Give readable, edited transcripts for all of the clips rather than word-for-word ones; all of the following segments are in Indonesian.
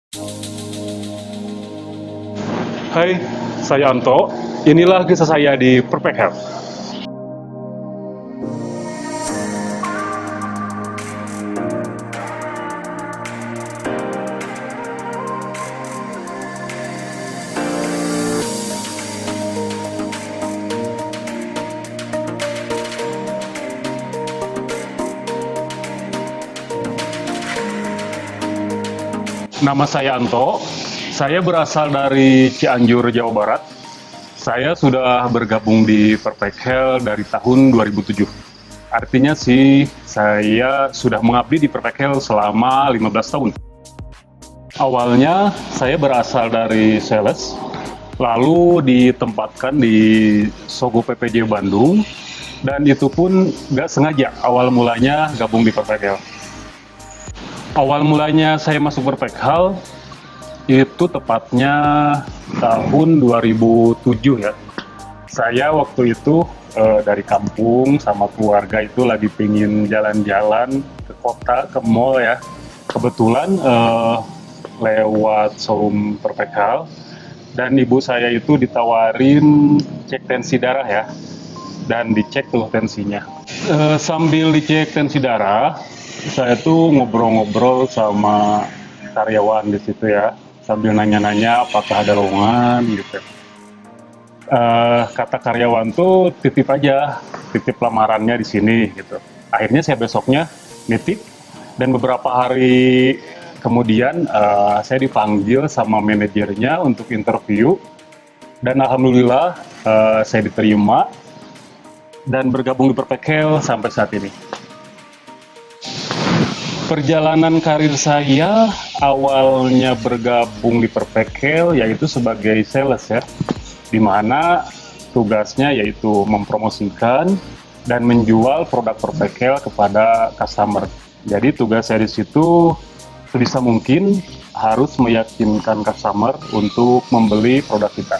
Hai, saya Anto. Inilah kisah saya di Perfect Health. Nama saya Anto. Saya berasal dari Cianjur, Jawa Barat. Saya sudah bergabung di Perfect Health dari tahun 2007. Artinya sih, saya sudah mengabdi di Perfect Health selama 15 tahun. Awalnya, saya berasal dari sales, lalu ditempatkan di Sogo PPJ Bandung, dan itu pun nggak sengaja awal mulanya gabung di Perfect Health. Awal mulanya saya masuk Perfect Health, itu tepatnya tahun 2007 ya. Saya waktu itu dari kampung sama keluarga itu lagi pingin jalan-jalan ke kota, ke mall ya. Kebetulan lewat showroom Perfect Health dan ibu saya itu ditawarin cek tensi darah ya. Dan dicek tuh tensinya. Sambil dicek tensi darah, saya tuh ngobrol-ngobrol sama karyawan di situ ya, sambil nanya-nanya apakah ada lowongan gitu. Kata karyawan tuh titip aja, titip lamarannya di sini gitu. Akhirnya saya besoknya nitip dan beberapa hari kemudian saya dipanggil sama manajernya untuk interview dan alhamdulillah saya diterima dan bergabung di Perfect Health sampai saat ini. Perjalanan karir saya awalnya bergabung di Perfect Health yaitu sebagai sales ya, di mana tugasnya yaitu mempromosikan dan menjual produk Perfect Health kepada customer. Jadi tugas saya di situ sebisa mungkin harus meyakinkan customer untuk membeli produk kita.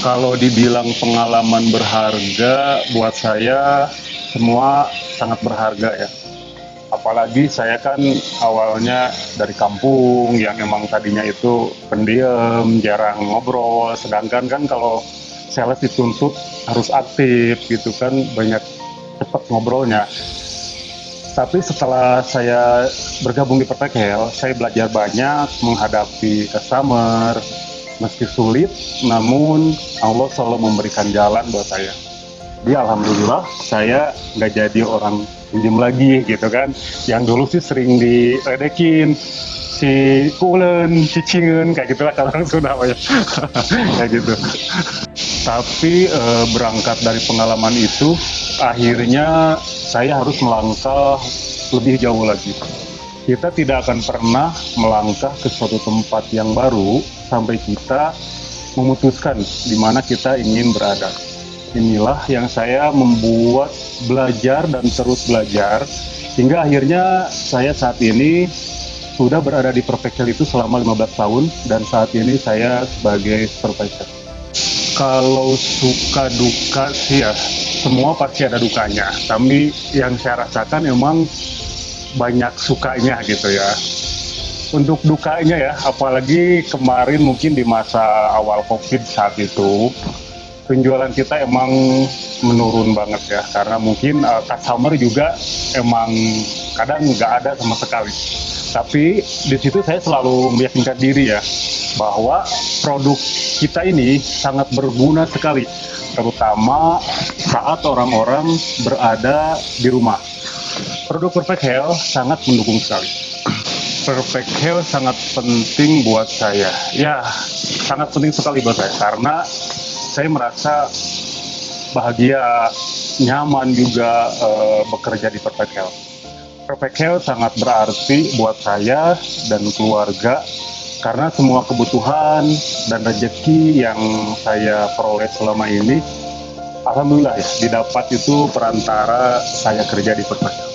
Kalau dibilang pengalaman berharga, buat saya semua sangat berharga ya. Apalagi saya kan awalnya dari kampung yang emang tadinya itu pendiam, jarang ngobrol, sedangkan kan kalau sales dituntut harus aktif gitu kan, banyak cepat ngobrolnya. Tapi setelah saya bergabung di Perfect Health, saya belajar banyak menghadapi customer, meski sulit, namun Allah selalu memberikan jalan buat saya. Jadi alhamdulillah saya nggak jadi orang pinjam lagi gitu kan. Yang dulu sih sering diledekin, si kulen, cicingen, kayak gitu lah kalau orang Sunda ya. Kayak gitu. Tapi berangkat dari pengalaman itu, akhirnya saya harus melangkah lebih jauh lagi. Kita tidak akan pernah melangkah ke suatu tempat yang baru sampai kita memutuskan di mana kita ingin berada. Inilah yang saya membuat belajar dan terus belajar hingga akhirnya saya saat ini sudah berada di Perfect Health itu selama 15 tahun dan saat ini saya sebagai supervisor. Kalau suka duka sih ya, semua pasti ada dukanya. Tapi yang saya rasakan emang banyak sukanya gitu ya. Untuk dukanya ya, apalagi kemarin mungkin di masa awal COVID saat itu, penjualan kita emang menurun banget ya, karena mungkin customer juga emang kadang nggak ada sama sekali. Tapi di situ saya selalu meyakinkan diri ya, bahwa produk kita ini sangat berguna sekali, terutama saat orang-orang berada di rumah. Produk Perfect Health sangat mendukung sekali. Perfect Health sangat penting buat saya. Ya, sangat penting sekali buat saya karena saya merasa bahagia, nyaman juga bekerja di Perfect Health. Perfect Health sangat berarti buat saya dan keluarga karena semua kebutuhan dan rezeki yang saya peroleh selama ini, alhamdulillah ya, didapat itu perantara saya kerja di Perfect Health.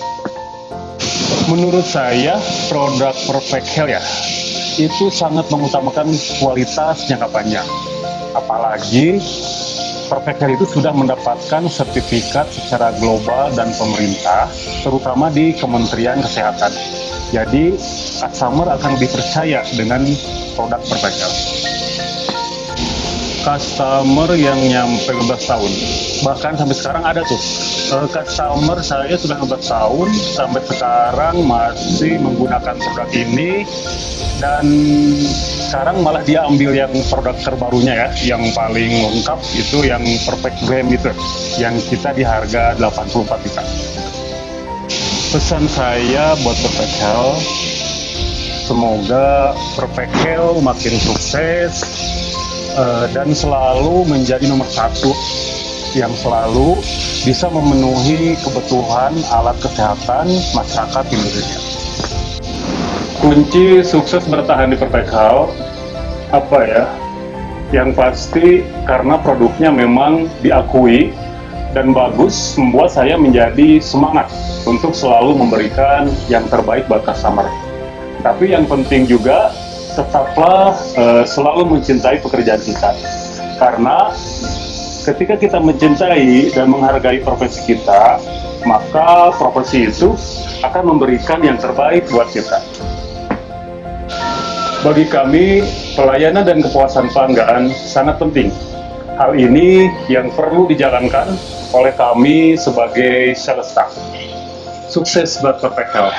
Menurut saya, produk Perfect Health ya, itu sangat mengutamakan kualitas jangka panjang. Apalagi Perfect Health itu sudah mendapatkan sertifikat secara global dan pemerintah, terutama di Kementerian Kesehatan. Jadi customer akan dipercaya dengan produk Perfect Health. Customer yang nyampe 15 tahun, bahkan sampai sekarang ada tuh. Customer saya sudah 15 tahun sampai sekarang masih menggunakan produk ini, dan sekarang malah dia ambil yang produk terbarunya ya, yang paling lengkap itu yang Perfect Gram itu, yang kita di harga 84 juta. Pesan saya buat Perfect Health, semoga Perfect Health makin sukses dan selalu menjadi nomor satu, yang selalu bisa memenuhi kebutuhan alat kesehatan masyarakat Indonesia. Kunci sukses bertahan di Perfect Health apa ya? Yang pasti karena produknya memang diakui dan bagus, membuat saya menjadi semangat untuk selalu memberikan yang terbaik buat customer. Tapi yang penting juga, tetaplah selalu mencintai pekerjaan kita, karena ketika kita mencintai dan menghargai profesi kita, maka profesi itu akan memberikan yang terbaik buat kita. Bagi kami, pelayanan dan kepuasan pelanggan sangat penting. Hal ini yang perlu dijalankan oleh kami sebagai sales staff. Sukses buat Perfect Health.